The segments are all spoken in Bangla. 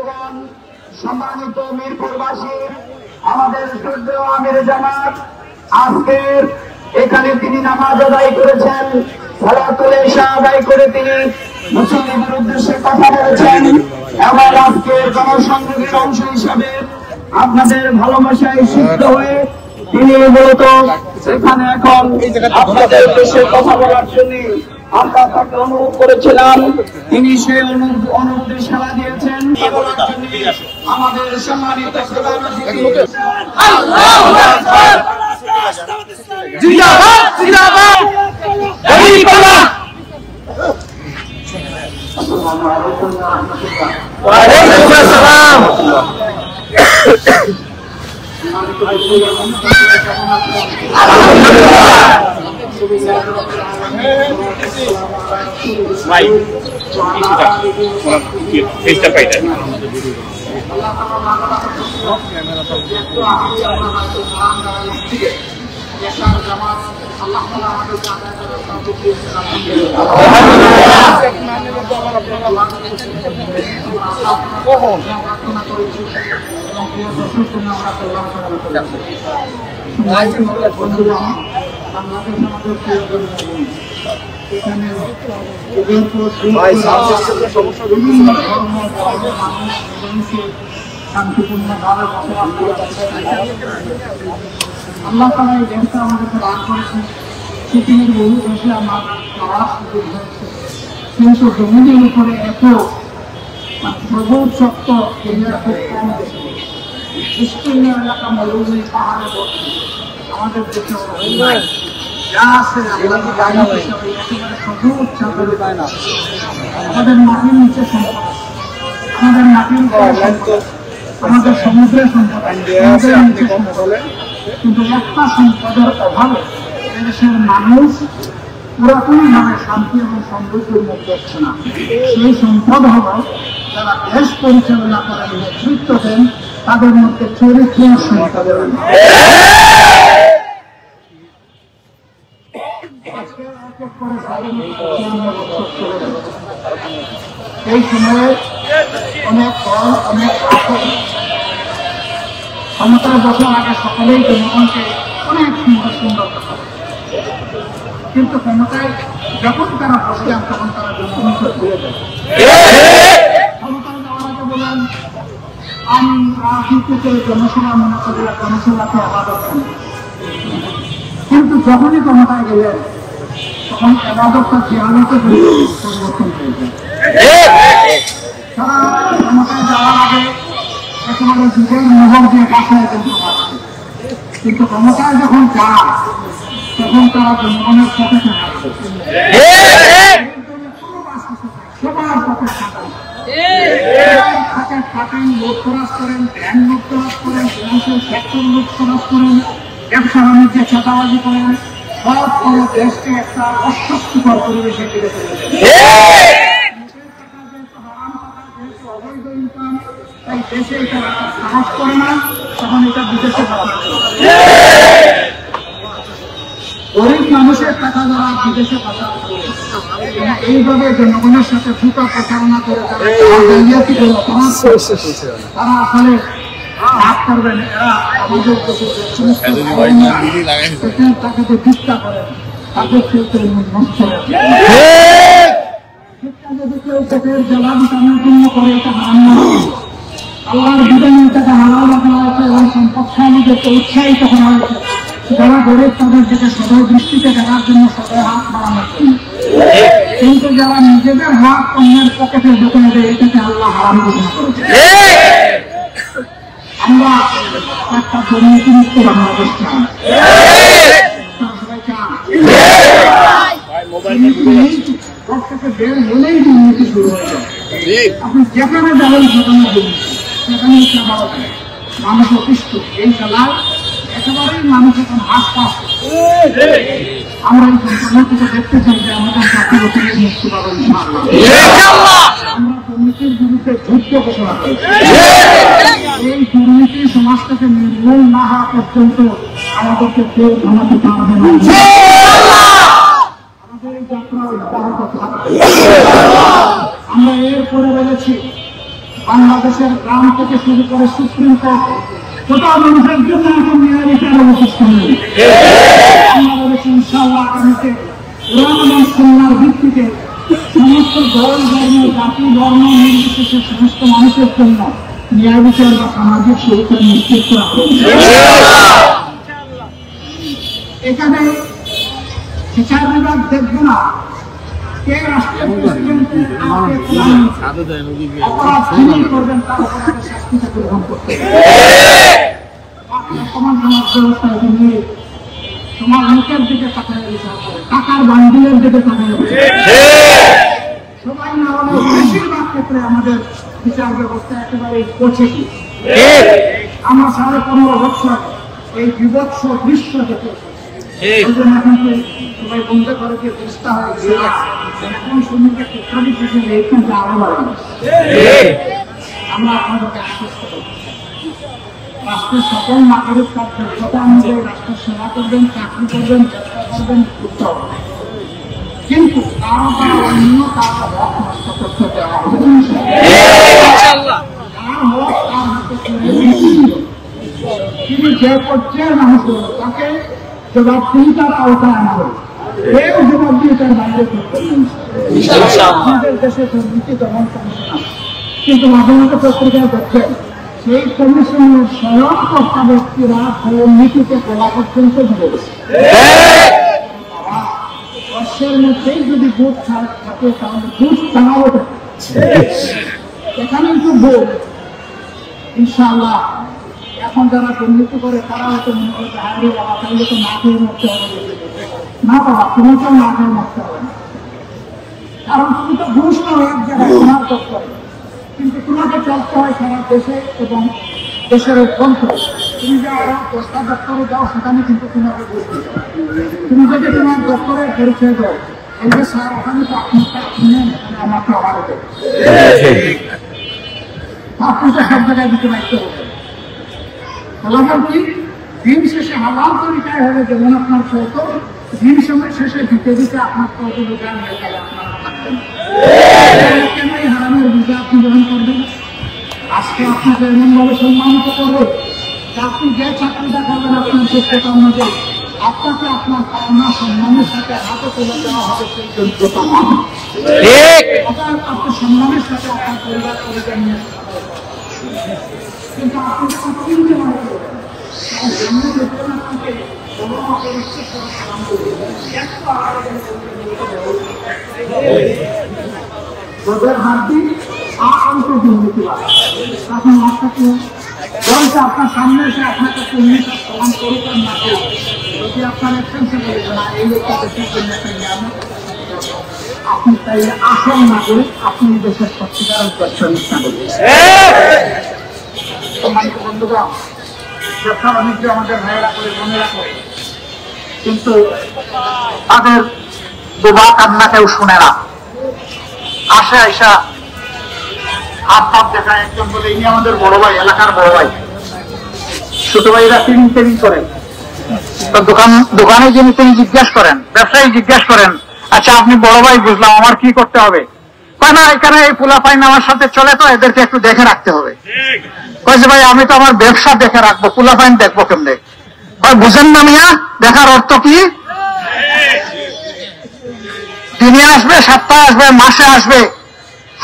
বন্ধুগণ, সম্মানিত মিরপুরবাসী, আমাদের শ্রদ্ধেয় আমির জামাত আজকের এখানে তিনি নামাজ আদায় করেছেন, সালাতুল ইশা আদায় করে তিনি মুসলিমদের উদ্দেশ্যে কথা বলেছেন এবং আজকের জনসংযোগের অংশ হিসাবে আপনাদের ভালোবাসায় সিদ্ধ হয়ে তিনি মূলত এখানে এখন আপনাদের উদ্দেশ্যে কথা বলার জন্য আমরা তাকে অনুরোধ করেছিলাম। তিনি সেই অনুরোধে সাড়া দিয়েছেন। আমাদের সম্মানিত প্রধান অতিথি আল্লাহু আকবার, জিন্দাবাদ জিন্দাবাদ, হাবিবাল্লাহ। আসসালামু আলাইকুম ওয়া রাহমাতুল্লাহ। ওয়া আলাইকুম আসসালাম। শান্তিপূর্ণভাবে বসবাস করে আল্লাহ তাআলা এই দেশটা আমাদেরকে দান করেছেন। পৃথিবীর বহু দেশে আমার যাওয়ার সুযোগ হয়েছে, কিন্তু জমিনের উপরে এত সবুজ শক্ত দুনিয়া খুব কম দেশে, বিস্তীর্ণ এলাকা মরুভূমি পাহাড়ে ভর্তি। আমাদের দেশে যা আছে একেবারে সবুজ চাঁদের পায় না। আমাদের মাটির নিচে সম্পদ, আমাদের মাটির সম্পদ, আমাদের সমুদ্রের সম্পদ, সমুদ্রের নিচে সম্পদ। কিন্তু একটা সম্পদের অভাবে এদেশের মানুষ পুরাতনভাবে শান্তি এবং সমৃদ্ধির মধ্যে হচ্ছে না। সেই সম্পদ হল যারা দেশ পরিচালনা করেন, নেতৃত্ব দেন, তাদের মধ্যে চরিত্র সম্পদের। এই সময়ে অনেক ফল, অনেক ক্ষমতায় বসার আগে সকলেই জনগণকে অনেক সুন্দর সুন্দর কথা, কিন্তু ক্ষমতায় যখন তারা বসলেন তখন তারা জনগণকে ভুলে যায়। ক্ষমতায় যাওয়ার আগে বলেন আমি রাজনীতিতে জনসভা মনে করি, জনসভাকে আবাদত করি, কিন্তু যখনই ক্ষমতায় গেলেন তখন আবাদতটা জিয়ারতে পরিবর্তন হয়ে যায়। তারা ক্ষমতায় যাওয়ার আগে একেবারে যুগের মোহর দিয়ে বাসায় কিন্তু ক্ষমতায় যখন যায় তখন তারা জনগণের পথে সবার পথে থাকেন, লোক খরচ করেন, ব্যাংক লোক খরচ করেন, ফিনান্সিয়াল সেক্টর লোক খরচ করেন, ব্যবসা বাণিজ্যে ছাতাবাজি করেন, সব করে দেশকে একটা অস্বস্তিকর পরিবেশে ফিরে চলে যায়। অবৈধ ইনকাম, তাই দেশে এটা সাহস করে না, তখন এটা বিদেশে পাঠানো। গরিব মানুষের টাকা যারা বিদেশে পাঠানো, এইভাবে জনগণের সাথে ফুটা প্রচারণা করে তারা আসলে ভাগ করবেন। এরা আমাদের তাকে যে ভিক্ষা করেন তাদের ক্ষেত্রে নষ্ট যদি কেউ পেটের জ্বালা বিটানোর জন্য করে, এটা হারাম না। আল্লাহর বিধানে এটাকে হারাম রাখা হয়েছে এবং সম্পদশালীদেরকে উৎসাহিত করা হয়েছে যারা গরিব তাদের দিকে সদয় দৃষ্টিতে দেখার জন্য সদয় হাত বাড়ানোর জন্য। কিন্তু যারা নিজেদের হাত অন্যের পকেটে ঢুকিয়ে দেয়, এটাকে আল্লাহ হারাম ঘোষণা করেছে। আমরা একটা দুর্নীতি মুক্ত বাংলাদেশ চাই, সবাই চান। বের হলেই দুর্নীতি শুরু হয়ে যায়। আপনি যেখানে যাবেন সেখানে দুর্নীতি, সেখানেই চাঁদা যায়, মানুষ অতিষ্ঠ। এই খেলায় একেবারেই মানুষ এখন হাত পাস। আমরা এই সম্পূর্ণ থেকে দেখতে চাই যে আমাদের জাতির অতীতে মুক্তি পাবেন। আমরা দুর্নীতির বিরুদ্ধে যুদ্ধ ঘোষণা করেছি। এই দুর্নীতি সমাজ থেকে নির্মূল না হওয়া পর্যন্ত আমাদেরকে কেউ থামাতে পারবে না। আমাদের এই যাত্রা অব্যাহত থাকবে। আমরা এরপরে বলেছি বাংলাদেশের গ্রাম থেকে শুরু করে সুপ্রিম কোর্ট কোথাও মানুষের জন্য এখন ন্যায় বিচারের ব্যবস্থা নেই। বাংলাদেশে ইনশাআল্লাহ আগামীতে কোরআন এবং সুন্নাহর ভিত্তিতে সমস্ত দল ধর্ম জাতি ধর্ম নির্বিশেষে সমস্ত মানুষের জন্য ন্যায় বিচার বা সামাজিক সুরক্ষা নিশ্চিত করা হবে। এখানে বিচার বিভাগ দেখবে না কে রাষ্ট্রের প্রেসিডেন্টের অপরাধ যিনি করবেন তার অপরাধের শাস্তি তাকে গ্রহণ করতে বর্তমান সমাজ ব্যবস্থায় তিনি তোমার মুখের দিকে তাকায় বিচার করে, টাকার বান্ডিলের দিকে তাকায় সবাই না হলে বেশিরভাগ ক্ষেত্রে আমাদের বিচার ব্যবস্থা একেবারে পৌঁছেছি। আমরা 15.5 বছর এই বিভৎস দৃশ্য দেখে সবাই বন্ধ করে দিয়ে চেষ্টা হয়েছে এখন শ্রমিকের ক্ষেত্রে থেকে এইখানটা আরো বাড়ানো। আমরা আপনাদেরকে আশ্বস্ত করছি রাষ্ট্রের সকল নাগরিক তার যোগ্যতা অনুযায়ী রাষ্ট্রের সেবা করবেন, চাকরি করবেন, চেষ্টা করবেন, যুক্ত হবেন, কিন্তু কারো তারা অন্য কারো হক নষ্ট করতে দেওয়া হবে। তার হক তার হাতে তিনি যে পর্যায়ের মানুষ তাকে জবাবদিহিতার আওতায় আনা হবে। কেউ জবাবদিহিতার বাইরে করতে আমাদের দেশে দুর্নীতি দমন কমিশন আছে, কিন্তু মাঝে মাঝে পত্রিকায় দেখছেন সেই কমিশনের স্বয়ংকর্তা ব্যক্তিরা দুর্নীতিতে বলা পর্যন্ত ধরে গেছে। বর্ষের মধ্যেই যদি ভোট থাকে তাহলে ভোট চালাবো এখানে একটু ভোট ইনশাআল্লাহ। এখন যারা দুর্নীতি করে তারা হয়তো মনে করে হারিয়ে বাবা তাহলে তো না খেয়ে মরতে হবে। না বাবা, তুমি তো না খেয়ে মরতে হবে না, কারণ তুমি তো ঘুষ নাও এক জায়গায় তোমার দপ্তরে, কিন্তু তোমাকে চলতে হয় সারা দেশে এবং দেশের অভ্যন্তরে। তুমি যে আরো 10টা দপ্তরে যাও সেখানে কিন্তু তোমাকে ঘুষ দিতে হবে। তুমি যদি তোমার দপ্তরের পরিচয় দাও এই যে স্যার ওখানে তো আপনার শুনেন আমাকে আবার দেবে, আপনি তো সব জায়গায় দিতে বাধ্য হবে। ফলাফল কি? দিন শেষে হালাল তরিকায় হবে যেমন আপনার কত, দিন সময় শেষে দিতে দিতে আপনার কত রোজগার হয়ে গেলে আপনারা থাকবেন। কেন এই হারামের বুঝে আপনি গ্রহণ করবেন? আজকে আপনাকে এমনভাবে সম্মানিত করবে আপনি যে চাকরিটা করবেন আপনার যোগ্যতা অনুযায়ী আপনাকে আপনার পাওনা সম্মানের সাথে হাতে তুলে দেওয়া হবে সেই যোগ্যতা নয়। আপনি সম্মানের সাথে আপনার পরিবার পরিবার নিয়ে কিন্তু আপনি যখন চিনতে মনে করবেন সামনে দেখবেন আপনাকে হাড্ডি আকান্ত দুর্নীতিবাদ তখন আপনাকে বলছে আপনার সামনে এসে আপনাকে দুর্নীতি প্রমাণ করুক আর না করুক, যদি আপনার এক্সেন্সে বলেছে না এই লোকটা দেশের জন্য আপনি তাই আসল না করে আপনি দেশের সত্যিকার উদ্দেশ্য নিষ্ঠা করবেন। বন্ধুগণ, ব্যবসা বাণিজ্য আমাদের ভাইয়েরা করে বোনেরা করে, কিন্তু তাদের বোবা কান্না কেউ শুনে না। আসে আইসা হাত পাপ দেখায়, একজন বলে ইনি আমাদের বড় ভাই, এলাকার বড় ভাই। ছোট ভাইরা ট্রেনিং করেন তো দোকানে যিনি তিনি জিজ্ঞাসা করেন, ব্যবসায়ী জিজ্ঞাসা করেন, আচ্ছা আপনি বড় ভাই বুঝলাম, আমার কি করতে হবে? না এখানে এই পোলা পাইন আমার সাথে চলে তো এদেরকে একটু দেখে রাখতে হবে। কয়েছে ভাই আমি তো আমার ব্যবসা দেখে রাখবো, পোলা পাইন দেখবো কেমনে? বুঝেন না মিয়া, দেখার অর্থ কি? দিনে আসবে, সপ্তাহে আসবে, মাসে আসবে,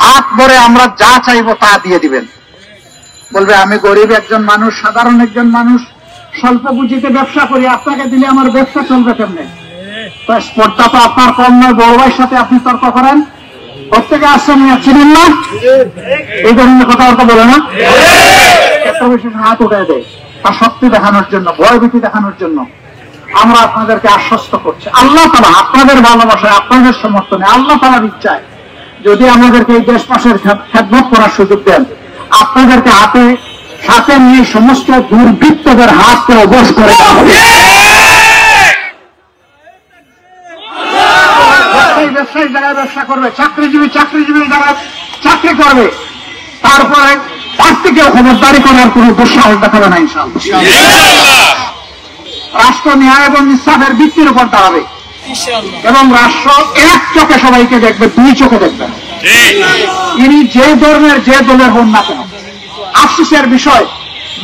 হাত ভরে আমরা যা চাইবো তা দিয়ে দিবেন। বলবে আমি গরিব একজন মানুষ, সাধারণ একজন মানুষ, স্বল্প পুঁজিতে ব্যবসা করি, আপনাকে দিলে আমার ব্যবসা চলবে কেমনে? স্পর্ধা তো আপনার কম নয়, বড় ভাইয়ের সাথে আপনি তর্ক করেন। প্রত্যেকে আসছেন চিনেন না, এই ধরনের কথাবার্তা বলে না, এত বেশি হাত উঠে দেয় তার শক্তি দেখানোর জন্য, ভয় ভীতি দেখানোর জন্য। আমরা আপনাদেরকে আশ্বস্ত করছি, আল্লাহ তাআলা আপনাদের ভালোবাসায়, আপনাদের সমর্থনে, আল্লাহ তাআলার ইচ্ছায় যদি আমাদেরকে এই দেশবাসীর খেদমত করার সুযোগ দেন, আপনাদেরকে হাতে সাথে নিয়ে সমস্ত দুর্বৃত্তদের হাতকে অবশ করে দেওয়া হবে। ব্যবসায়ী যারা ব্যবসা করবে, চাকরিজীবী যারা চাকরি করবে, তারপরে তার থেকেও খবরদারি করার কোন দুঃসাহস দেখাবে না ইনশাআল্লাহ। রাষ্ট্র ন্যায় এবং ইনসাফের ভিত্তির উপর দাঁড়াবে এবং রাষ্ট্র এক চোখে সবাইকে দেখবে, দুই চোখে দেখবে। ইনি যে ধর্মের যে দলের হন না কেন। আফসোসের বিষয়,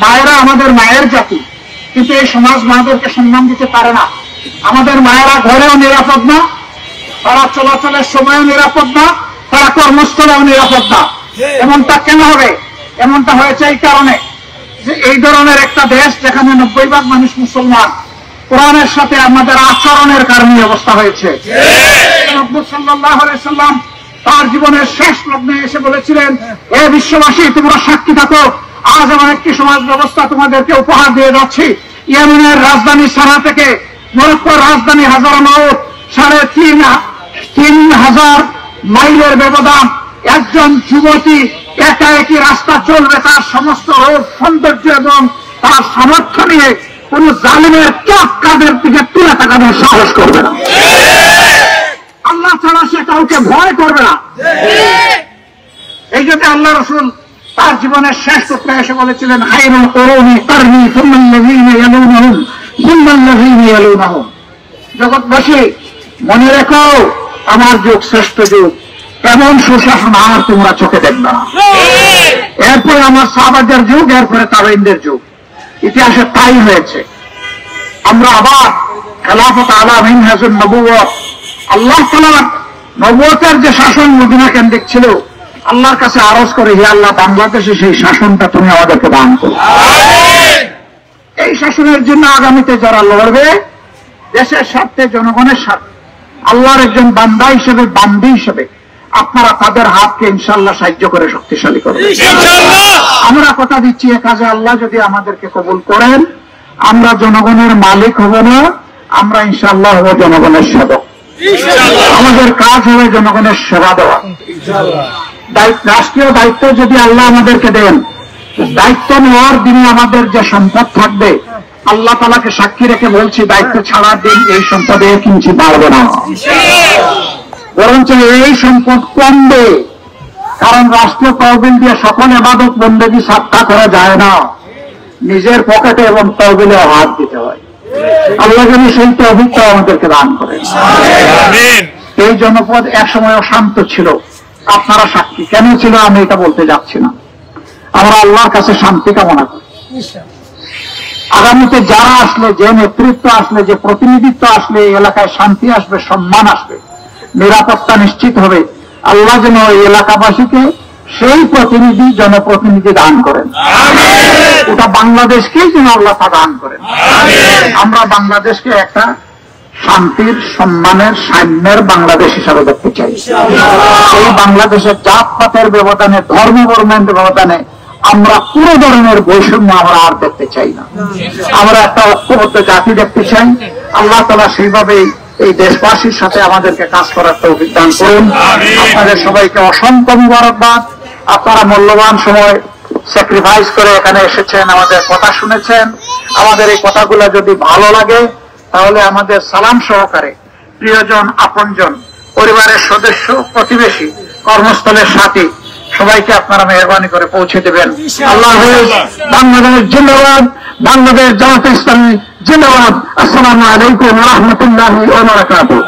মায়েরা আমাদের মায়ের জাতি, কিন্তু এই সমাজ মায়েদেরকে সম্মান দিতে পারে না। আমাদের মায়েরা ঘরেও নিরাপদ না, তারা চলাচলের সময়ও নিরাপদ না, তারা কর্মস্থলেও নিরাপদ না। এমনটা কেন হবে? এমনটা হয়েছে এই কারণে যে এই ধরনের একটা দেশ যেখানে 90% মানুষ মুসলমান, কোরআনের সাথে আমাদের আচরণের কারণে অবস্থা হয়েছে। নবী সাল্লাল্লাহু আলাইহি সাল্লাম তার জীবনের শেষ লগ্নে এসে বলেছিলেন, হে বিশ্ববাসী, তোমরা সাক্ষী থাকো, আজ এমন একটি সমাজ ব্যবস্থা তোমাদেরকে উপহার দিয়ে যাচ্ছি। ইয়েমেনের রাজধানী সানা থেকে মরক্কোর রাজধানী হাজারামাউত 3,500 মাইলের ব্যবধান। একজন যুবতী একা একই রাস্তা চলবে, তার সমস্ত রূপ সৌন্দর্য এবং তার সামর্থ্য নিয়ে কোন জালিমের চোখ কাদের দিকে তুলে তাকানোর সাহস করবে না। আল্লাহ ছাড়া সে কাউকে ভয় করবে না। এই জন্য আল্লাহ রাসূল তার জীবনের শেষ সূত্রে এসে বলেছিলেন, খায়রুল কুরুনি কারনি সুম্মাল্লাযীনা ইয়ালুনহুম সুম্মাল্লাযীনা ইয়ালুনহুম। জগৎবাসী মনে রেখো, আমার যুগ শ্রেষ্ঠ যুগ, এমন সুশাসন আর তোমরা চোখে দেখবে না। এরপরে আমার সাহাবাদের যুগ, এরপরে তাবেঈনদের যুগ। ইতিহাসে তাই হয়েছে। আমরা আবার খেলাফত আলা মিনহাজুন নবুওয়াত, আল্লাহ তাআলা নবুয়তের যে শাসন মদিনা কেন্দ্রিক ছিল, আল্লাহর কাছে আরজ করে, হে আল্লাহ, বাংলাদেশে সেই শাসনটা তুমি আমাদেরকে দান করো। এই শাসনের জন্য আগামীতে যারা লড়বে, দেশের স্বার্থে, জনগণের স্বার্থে, আল্লাহর একজন বান্দা হিসেবে, বান্দি হিসেবে আপনারা তাদের হাতকে ইনশাআল্লাহ সাহায্য করে শক্তিশালী করবেন। আমরা কথা দিচ্ছি, এ কাজে আল্লাহ যদি আমাদেরকে কবুল করেন, আমরা জনগণের মালিক হব না, আমরা ইনশাআল্লাহ হব জনগণের সেবক। আমাদের কাজ হবে জনগণের সেবা দেওয়া। রাষ্ট্রীয় দায়িত্ব যদি আল্লাহ আমাদেরকে দেন, দায়িত্ব নেওয়ার দিনে আমাদের যে সম্পদ থাকবে, আল্লাহ তাআলাকে সাক্ষী রেখে বলছি, দায়িত্ব ছাড়ার দিন এই সম্পদে কিঞ্চিৎ বাড়বে না, বরঞ্চ এই সম্পদ কমবে। কারণ রাষ্ট্রীয় তহবিল দিয়ে সকল ইবাদত বন্দেগী সাদকা করা যায় না, নিজের পকেটে এবং তহবিলে হাত দিতে হয়। আল্লাহ যেন সেই তৌফিকটা আমাদেরকে দান করেন। এই জনপদ একসময় শান্ত ছিল, আপনারা সাক্ষী। কেন ছিল আমি এটা বলতে যাচ্ছি না। আমরা আল্লাহর কাছে শান্তি কামনা করি। আগামীতে যারা আসলে, যে নেতৃত্ব আসলে, যে প্রতিনিধিত্ব আসলে, এই এলাকায় শান্তি আসবে, সম্মান আসবে, নিরাপত্তা নিশ্চিত হবে। আল্লাহ যেন এই এলাকাবাসীকে সেই প্রতিনিধি, জনপ্রতিনিধি দান করেন। ওটা বাংলাদেশকেই যেন আল্লাহ তা দান করেন। আমরা বাংলাদেশকে একটা শান্তির, সম্মানের, সাম্যের বাংলাদেশ হিসাবে দেখতে চাই। এই বাংলাদেশের জাতপাতের ব্যবধানে, ধর্ম বর্ণের ব্যবধানে আমরা পুরো ধরনের বৈষম্য আমরা আর দেখতে চাই না। আমরা একটা ঐক্যবদ্ধ জাতি দেখতে চাই। আল্লাহ তাআলা সেইভাবেই এই দেশবাসীর সাথে আমাদেরকে কাজ করার তৌফিক দান করুন। আপনাদের সবাইকে অসংখ্য মুবারকবাদ। আপনারা মূল্যবান সময় স্যাক্রিফাইস করে এখানে এসেছেন, আমাদের কথা শুনেছেন। আমাদের এই কথাগুলো যদি ভালো লাগে, তাহলে আমাদের সালাম সহকারে প্রিয়জন, আপনজন, পরিবারের সদস্য, প্রতিবেশী, কর্মস্থলের সাথী সবাইকে আপনারা মেহরবানি করে পৌঁছে দেবেন। আল্লাহ হাফেজ। বাংলাদেশ জিন্দাবাদ, বাংলাদেশ জামাতে ইসলামী জিন্দাবাদ। আসসালামু আলাইকুম ওয়া রাহমাতুল্লাহি ওয়া বারাকাতুহু।